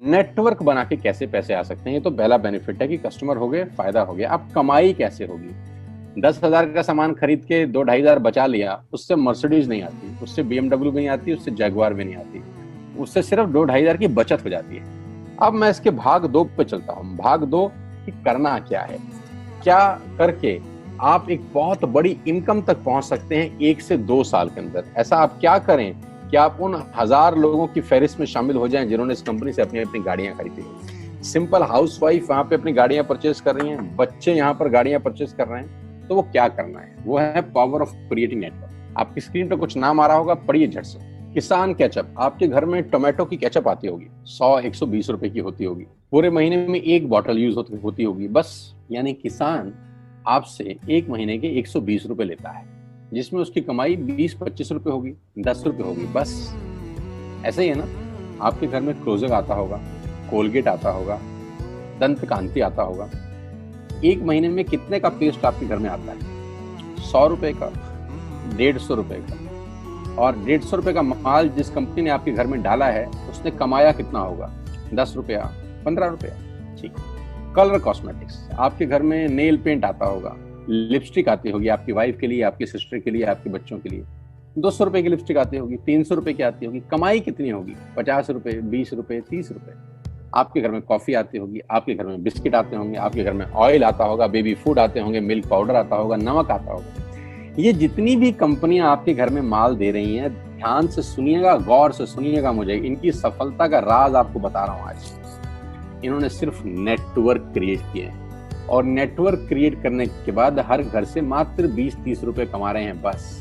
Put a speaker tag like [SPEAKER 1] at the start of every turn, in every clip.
[SPEAKER 1] Network बना के कैसे पैसे आ सकते हैं, ये तो पहला बेनिफिट है कि कस्टमर हो गए, फायदा हो गया। अब कमाई कैसे होगी? 10,000 का सामान खरीद के 2-2.5 हजार बचा लिया, उससे मर्सिडीज नहीं आती, उससे BMW भी नहीं आती, उससे जैगवार भी नहीं आती, उससे सिर्फ 2-2.5 हजार की बचत हो जाती है। अब मैं इसके भाग 2 पे चलता हूँ। भाग 2 कि करना क्या है, क्या करके आप एक बहुत बड़ी इनकम तक पहुंच सकते हैं 1 से 2 साल के अंदर। ऐसा आप क्या करें कि आप उन 1000 लोगों की फहरिस्त में शामिल हो जाएं जिन्होंने इस कंपनी से अपनी अपनी गाड़ियां खरीदी। सिंपल हाउसवाइफ वहां पे अपनी गाड़ियां परचेज कर रही हैं, बच्चे यहाँ पर गाड़ियां परचेज कर रहे हैं। तो वो क्या करना है, वो है पावर ऑफ क्रिएटिंग नेटवर्क। आपकी स्क्रीन पे कुछ नाम आ रहा होगा, पढ़िए झट से। किसान केचप, आपके घर में टोमेटो की केचप आती होगी, 100-120 रुपए की होती होगी, पूरे महीने में 1 बॉटल यूज होती होगी बस। यानी किसान आपसे 1 महीने के 120 रुपए लेता है, जिसमें उसकी कमाई 20-25 रुपए होगी, 10 रुपए होगी बस। ऐसे ही है ना, आपके घर में क्लोजर आता होगा, कोलगेट आता होगा, दंत कांति आता होगा। 1 महीने में कितने का पेस्ट आपके घर में आता है? 100 रुपए का, 150 रुपए का। और 150 रुपए का माल जिस कंपनी ने आपके घर में डाला है, उसने कमाया कितना होगा? 10 रुपया, 15 रुपया। ठीक। कलर कॉस्मेटिक्स, आपके घर में नेल पेंट आता होगा, लिपस्टिक आती होगी आपकी वाइफ के लिए, आपकी सिस्टर के लिए, आपके बच्चों के लिए। 200 रुपए की लिपस्टिक आती होगी, 300 रुपए की आती होगी। कमाई कितनी होगी? 50 रुपए, 20 रुपए, 30 रुपए। आपके घर में कॉफी आती होगी, आपके घर में बिस्किट आते होंगे, आपके घर में ऑयल आता होगा, बेबी फूड आते होंगे, मिल्क पाउडर आता होगा, नमक आता होगा। ये जितनी भी कंपनियां आपके घर में माल दे रही हैं, ध्यान से सुनिएगा, गौर से सुनिएगा मुझे, इनकी सफलता का राज आपको बता रहा हूं आज। इन्होंने सिर्फ नेटवर्क क्रिएट किए हैं, और नेटवर्क क्रिएट करने के बाद हर घर से मात्र 20-30 रुपए कमा रहे हैं बस।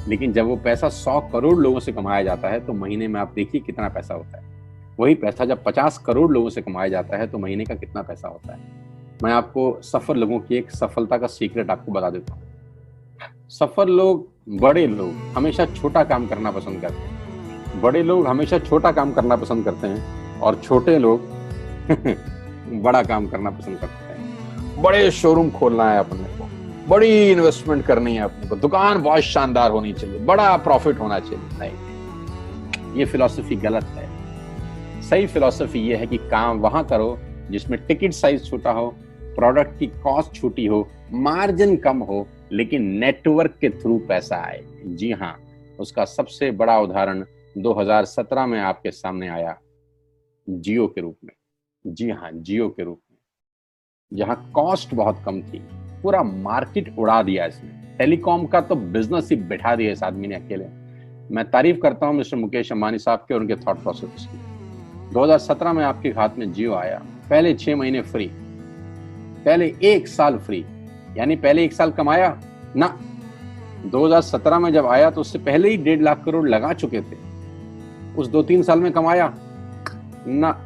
[SPEAKER 1] लेकिन जब वो पैसा 100 करोड़ लोगों से कमाया जाता है तो महीने में आप देखिए कितना पैसा होता है। वही पैसा जब 50 करोड़ लोगों से कमाया जाता है तो महीने का कितना पैसा होता है। मैं आपको सफल लोगों की एक सफलता का सीक्रेट आपको बता देता हूँ। सफल लोग, बड़े लोग हमेशा छोटा काम करना पसंद करते हैं। बड़े लोग हमेशा छोटा काम करना पसंद करते हैं, और छोटे लोग बड़ा काम करना पसंद करते हैं। बड़े शोरूम खोलना है अपने को, बड़ी इन्वेस्टमेंट करनी है अपने को, दुकान बहुत शानदार होनी चाहिए, बड़ा प्रॉफिट होना चाहिए। नहीं, ये फिलॉसफी गलत है। सही फिलॉसफी ये है कि काम वहां करो जिसमें टिकट साइज छोटा हो, प्रोडक्ट की कॉस्ट छोटी हो, मार्जिन कम हो, लेकिन नेटवर्क के थ्रू पैसा आए। जी हाँ, उसका सबसे बड़ा उदाहरण 2017 में आपके सामने आया, जियो के रूप में। जी हाँ, जियो के रूप में, जहां कॉस्ट बहुत कम थी, पूरा मार्केट उड़ा दिया इसने। टेलीकॉम का तो बिजनेस ही बिठा दिया इस आदमी ने अकेले। मैं तारीफ करता हूं मिस्टर मुकेश अंबानी साहब के और उनके थॉट प्रोसेस की। 2017 में आपके हाथ में जियो आया, पहले 6 महीने फ्री, पहले 1 साल फ्री। यानी पहले 1 साल कमाया ना। 2017 में जब आया तो उससे पहले ही 1.5 लाख करोड़ लगा चुके थे। उस 2-3 साल में कमाया ना।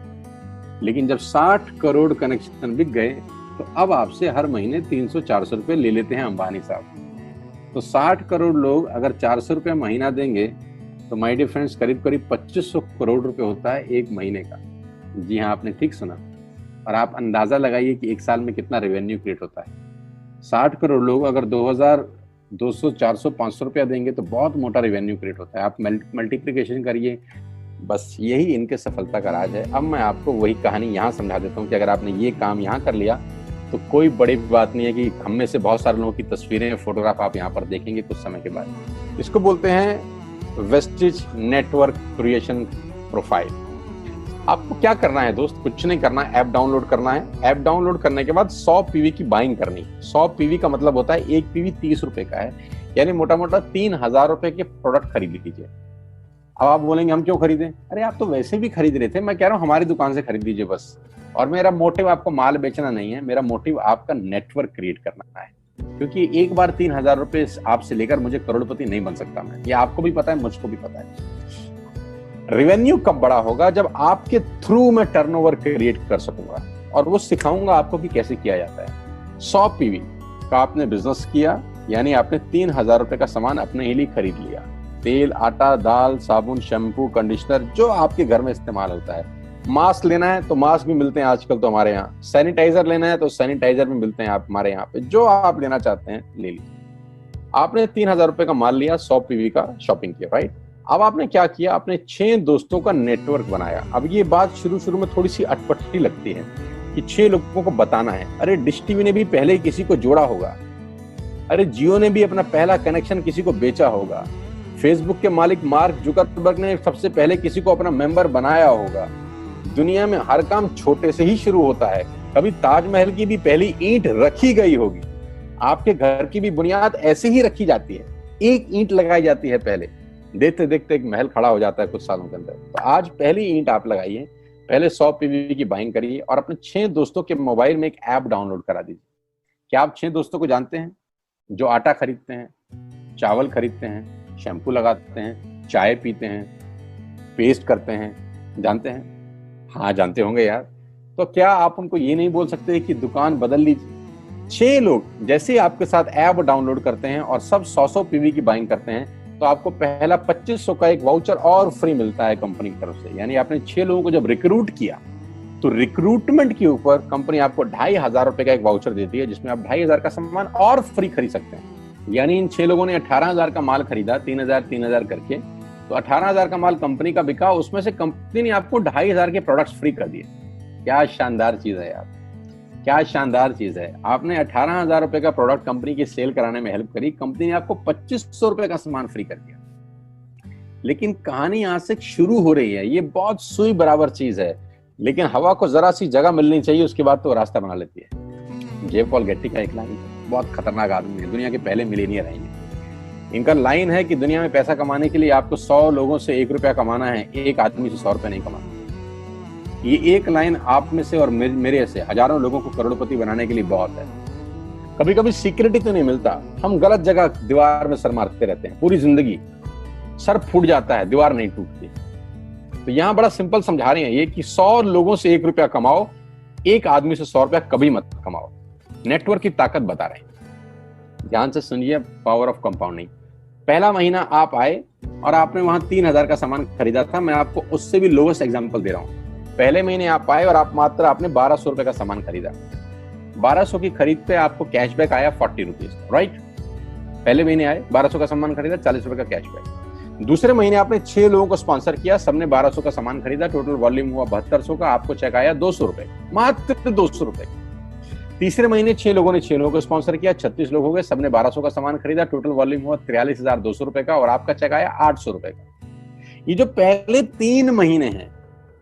[SPEAKER 1] लेकिन जब 60 करोड़ कनेक्शन बिक गए तो अब आपसे हर महीने 300-400 रुपए ले लेते हैं अंबानी साहब। तो 60 करोड़ लोग अगर 400 रुपये महीना देंगे तो माय डियर फ्रेंड्स, करीब करीब 2500 करोड़ रुपए होता है 1 महीने का। जी हाँ, आपने ठीक सुना। और आप अंदाजा लगाइए कि 1 साल में कितना रेवेन्यू क्रिएट होता है। 60 करोड़ लोग अगर 2000, 200, 400, 500 रुपया देंगे तो बहुत मोटा रेवेन्यू क्रिएट होता है। आप मल्टीप्लिकेशन करिए, बस यही इनके सफलता का राज है। अब मैं आपको वही कहानी यहाँ समझा देता हूँ कि अगर आपने ये काम यहाँ कर लिया तो कोई बड़ी बात नहीं है कि हम में से बहुत सारे लोगों की तस्वीरें, फोटोग्राफ आप यहाँ पर देखेंगे कुछ समय के बाद। इसको बोलते हैं वेस्टेज नेटवर्क क्रिएशन प्रोफाइल। आपको क्या करना है दोस्त? कुछ नहीं करना है, ऐप डाउनलोड करना है। ऐप डाउनलोड करने के बाद 100 पीवी की बाइंग करनी। 100 पीवी का मतलब होता है 1 पीवी 30 रुपए का है, यानी मोटा मोटा 3000 रुपए के प्रोडक्ट खरीद लीजिए। अब आप बोलेंगे हम क्यों खरीदें? अरे आप तो वैसे भी खरीद रहे थे, मैं कह रहा हूँ हमारी दुकान से खरीद लीजिए बस। और मेरा मोटिव आपको माल बेचना नहीं है, मेरा मोटिव आपका नेटवर्क क्रिएट करना है। क्योंकि एक बार 3000 रुपए आपसे लेकर मुझे करोड़पति नहीं बन सकता मैं, ये आपको भी पता है, मुझको भी पता है। रेवेन्यू कब बड़ा होगा? जब आपके थ्रू मैं टर्नओवर क्रिएट कर सकूंगा, और वो सिखाऊंगा आपको कि कैसे किया जाता है। 100 पीवी का आपने बिजनेस किया, यानी आपने 3000 रुपए का सामान अपने ही लिए खरीद लिया। तेल, आटा, दाल, साबुन, शैम्पू, कंडीशनर, जो आपके घर में इस्तेमाल होता है। मास्क लेना है तो मास्क भी मिलते हैं आजकल तो हमारे यहाँ। सैनिटाइजर लेना है तो सैनिटाइजर भी मिलते हैं आप हमारे यहाँ पे। जो आप लेना चाहते हैं ले लीजिए। आपने 3000 रुपए का माल लिया, 100 पीवी का शॉपिंग किया, राइट? अब आपने क्या किया, आपने 6 दोस्तों का नेटवर्क बनाया। अब ये बात शुरू शुरू में थोड़ी सी अटपटी लगती है कि 6 लोगों को बताना है। अरे डिश टीवी ने भी पहले किसी को जोड़ा होगा, अरे जियो ने भी अपना पहला कनेक्शन किसी को बेचा होगा, फेसबुक के मालिक मार्क जुकरबर्ग ने सबसे पहले किसी को अपना मेंबर बनाया होगा। दुनिया में हर काम छोटे से ही शुरू होता है। कभी ताजमहल की भी पहली ईंट रखी गई होगी, आपके घर की भी बुनियाद ऐसे ही रखी जाती है, एक ईंट लगाई जाती है पहले, देखते देखते एक महल खड़ा हो जाता है कुछ सालों के अंदर। तो आज पहली ईंट आप लगाइए, पहले 100 पीवी की बाइंग करिए और अपने 6 दोस्तों के मोबाइल में एक ऐप डाउनलोड करा दीजिए। क्या आप 6 दोस्तों को जानते हैं जो आटा खरीदते हैं, चावल खरीदते हैं, शैम्पू लगाते हैं, चाय पीते हैं, पेस्ट करते हैं? जानते हैं? हाँ जानते होंगे यार। तो क्या आप उनको ये नहीं बोल सकते कि दुकान बदल लीजिए? 6 लोग जैसे आपके साथ ऐप डाउनलोड करते हैं और सब 100 पीवी की बाइंग करते हैं तो आपको पहला 2500 का एक वाउचर और फ्री मिलता है कंपनी की तरफ से। यानी आपने 6 लोगों को जब रिक्रूट किया तो रिक्रूटमेंट के ऊपर कंपनी आपको 2500 रुपए का एक वाउचर देती है जिसमें आप 2500 का सामान और फ्री खरीद सकते हैं। यानी इन 6 लोगों ने 18,000 का माल खरीदा, 3,000 करके, तो 18,000 का माल कंपनी का बिका, उसमें से कंपनी ने आपको 2500 के प्रोडक्ट्स फ्री कर दिए। क्या शानदार चीज है यार, क्या शानदार चीज है। आपने 18,000 रुपए का प्रोडक्ट कंपनी की सेल कराने में हेल्प करी, कंपनी ने आपको 2500 रुपए का सामान फ्री कर दिया। लेकिन कहानी यहां से शुरू हो रही है। ये बहुत सुई बराबर चीज है, लेकिन हवा को जरा सी जगह मिलनी चाहिए, उसके बाद तो रास्ता बना लेती है। जे पॉल गेट्टी का एक लाइन, बहुत खतरनाक आदमी है, दुनिया के पहले मिलेनियर हैं। इनका लाइन है कि दुनिया में पैसा कमाने के लिए आपको 100 लोगों से 1 रुपया कमाना है, एक आदमी से 100 रुपया नहीं कमाना। ये एक लाइन आप में से और मेरे से हजारों लोगों को करोड़पति बनाने के लिए बहुत है। कभी कभी सिक्योरिटी तो नहीं मिलता, हम गलत जगह दीवार में सर मारते रहते हैं, पूरी जिंदगी सर फूट जाता है, दीवार नहीं टूटती। तो यहां बड़ा सिंपल समझा रहे हैं ये कि 100 लोगों से 1 रुपया कमाओ, एक आदमी से 100 रुपया कभी मत कमाओ। नेटवर्क की ताकत बता रहे हैं, ध्यान से सुनिए, पावर ऑफ कंपाउंडिंग। पहला महीना आप आए और आपने वहां 3,000 का सामान खरीदा था। मैं आपको उससे भी लोवेस्ट एग्जांपल दे रहा हूं। पहले महीने आप आए और आपने 1200 रुपए का सामान खरीदा। 1200 की खरीद पे आपको कैशबैक आया 40 रुपीज, राइट? पहले महीने आए, 1200 का सामान खरीदा, 40 रुपए का कैशबैक। दूसरे महीने आपने 6 लोगों को स्पॉन्सर किया, सबने 1200 का सामान खरीदा, टोटल वॉल्यूम हुआ 7200 का, आपको चेक आया 200 रुपए, मात्र 200 रुपए। तीसरे महीने 6 लोगों ने 6 लोगों को स्पॉन्सर किया, 36 लोग हो गए, सबने 1200 का सामान खरीदा, टोटल वॉल्यूम हुआ 43,200 रुपए का और आपका चेक आया 800 रुपए का। ये जो पहले 3 महीने हैं,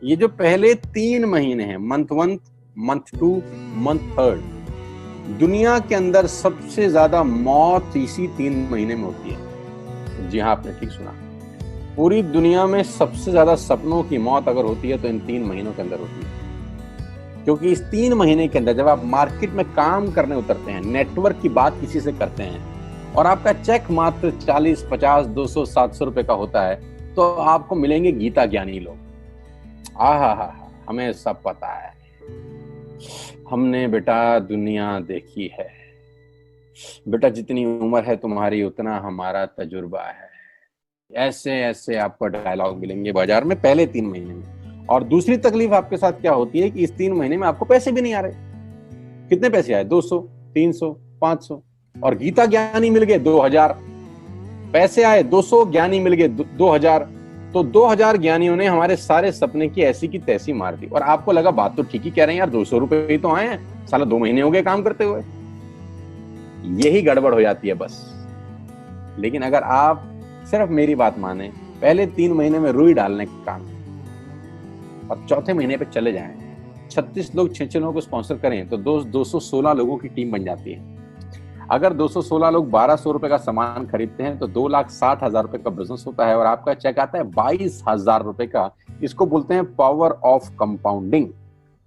[SPEAKER 1] ये जो पहले 3 महीने हैं, मंथ 1, मंथ 2, मंथ 3, दुनिया के अंदर सबसे ज्यादा मौत इसी 3 महीने में होती है। जी हाँ, आपने ठीक सुना, पूरी दुनिया में सबसे ज्यादा सपनों की मौत अगर होती है तो इन 3 महीनों के अंदर होती है। क्योंकि इस 3 महीने के अंदर जब आप मार्केट में काम करने उतरते हैं, नेटवर्क की बात किसी से करते हैं और आपका चेक मात्र 40, 50, 200, 700 रुपए का होता है, तो आपको मिलेंगे गीता ज्ञानी लोग। आहा, हमें सब पता है, हमने बेटा दुनिया देखी है, बेटा जितनी उम्र है तुम्हारी उतना हमारा तजुर्बा है। ऐसे ऐसे आपको डायलॉग मिलेंगे बाजार में पहले 3 महीने में। और दूसरी तकलीफ आपके साथ क्या होती है कि इस 3 महीने में आपको पैसे भी नहीं आ रहे। कितने पैसे आए? 200, 300, 500, और गीता ज्ञानी मिल गए 2000। पैसे आए 200, ज्ञानी मिल गए 2000। तो 2000 ज्ञानियों ने हमारे सारे सपने की ऐसी की तैसी मार दी। और आपको लगा बात तो ठीक ही कह रहे हैं यार, 200 रुपए ही तो आए हैं, साला 2 महीने हो गए काम करते हुए। यही गड़बड़ हो जाती है बस। लेकिन अगर आप सिर्फ मेरी बात माने, पहले 3 महीने में रुई डालने का काम और चौथे महीने पे चले जाएं, 36 लोग 6 लोगों को स्पॉन्सर करें तो 216 लोगों की टीम बन जाती है। अगर 216 लोग 1200 रुपए का सामान खरीदते हैं तो 2,60,000 रुपए का बिजनेस होता है और आपका चेक आता है 22,000 रुपए का। इसको बोलते हैं पावर ऑफ कंपाउंडिंग।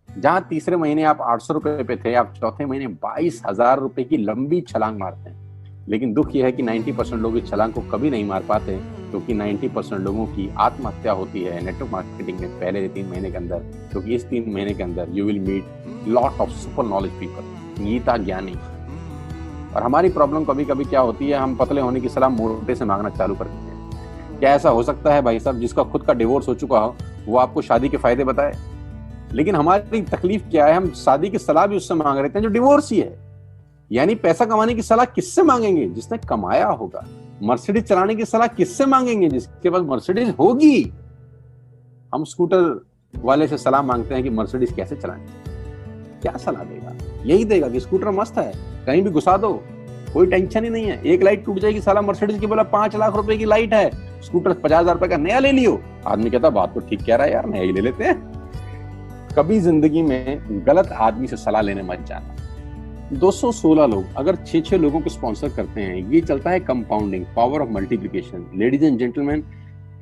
[SPEAKER 1] जहां तीसरे महीने आप 800 रुपए पे थे, आप चौथे महीने 22,000 रुपए की लंबी छलांग मारते हैं। लेकिन दुख यह है कि 90% लोग इस छलांग को कभी नहीं मार पाते, क्योंकि 90% लोगों की आत्महत्या होती है नेटवर्क मार्केटिंग में पहले 3 महीने के अंदर। क्योंकि इस 3 महीने के अंदर you will meet lot of super knowledge people, गीता ज्ञानी। और हमारी प्रॉब्लम कभी कभी क्या होती है, हम पतले होने की सलाह मोटे से मांगना चालू कर देते हैं। क्या ऐसा हो सकता है भाई साहब, जिसका खुद का डिवोर्स हो चुका हो वो आपको शादी के फायदे बताए? लेकिन हमारी तकलीफ क्या है, हम शादी की सलाह भी उससे मांग रहे थे जो डिवोर्स ही है। यानी पैसा कमाने की सलाह किससे मांगेंगे? जिसने कमाया होगा। मर्सिडीज चलाने की सलाह किससे मांगेंगे? जिसके पास मर्सिडीज होगी। हम स्कूटर वाले से सलाह मांगते हैं कि मर्सिडीज कैसे चलानी, क्या सलाह देगा? यही देगा कि स्कूटर मस्त है, कहीं भी घुसा दो, कोई टेंशन ही नहीं है। एक लाइट टूट जाएगी, साला मर्सिडीज की बोला 5 लाख रुपए की लाइट है, स्कूटर 50,000 रुपए का नया ले लियो। आदमी कहता बात तो ठीक कह रहा है यार, नया ही ले लेते हैं। कभी जिंदगी में गलत आदमी से सलाह लेने मत जाना। 216 लोग अगर 6-6 लोगों को स्पॉन्सर करते हैं, ये चलता है compounding, power of multiplication. Ladies and gentleman,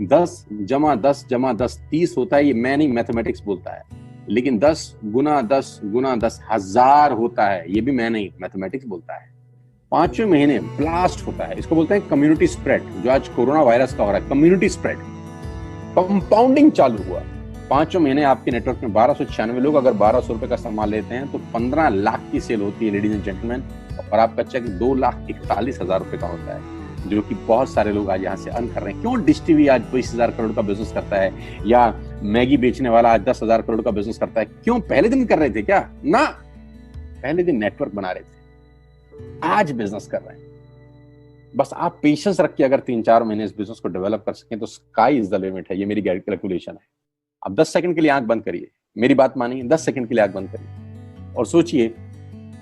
[SPEAKER 1] 10 × 10 × 10 30 होता है। ये मैं नहीं, मैथमेटिक्स बोलता है। लेकिन 10 × 10 × 10 1000 होता है। ये भी मैं नहीं, मैथमेटिक्स बोलता है। 5वें महीने ब्लास्ट होता है। इसको बोलते हैं कम्युनिटी स्प्रेड, जो आज कोरोना वायरस का हो रहा है। कम्युनिटी स्प्रेड, कंपाउंडिंग चालू हुआ। 5वें महीने आपके नेटवर्क में 1296 लोग अगर 1200 रुपए का सामान लेते हैं तो 15 लाख की सेल होती है लेडीज एंड जेंटलमैन। और आपका चेक 2,41,000 रुपए का होता है, जो कि बहुत सारे लोग आज यहाँ से अर्न कर रहे हैं। क्यों डिश टीवी आज 20,000 करोड़ का बिजनेस करता है, या मैगी बेचने वाला आज 10,000 करोड़ का बिजनेस करता है? क्यों? पहले दिन कर रहे थे क्या? ना, पहले दिन नेटवर्क बना रहे थे, आज बिजनेस कर रहे हैं। बस आप पेशेंस रख के अगर 3-4 महीने इस बिजनेस को डेवलप कर सकें तो स्काई इज द लिमिट है। ये मेरी कैलकुलेशन है। अब 10 सेकंड के लिए आंख बंद करिए, मेरी बात मानिए, 10 सेकंड के लिए आंख बंद करिए और सोचिए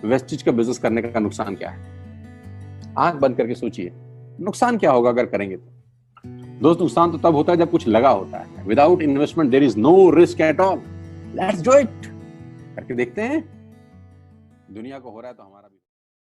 [SPEAKER 1] वेस्टिज का बिजनेस करने का नुकसान क्या है। आंख बंद करके सोचिए नुकसान क्या होगा अगर करेंगे तो। दोस्त, नुकसान तो तब होता है जब कुछ लगा होता है। Without investment there is no risk at all. Let's do it. करके देखते हैं, दुनिया को हो रहा है तो हमारा भी।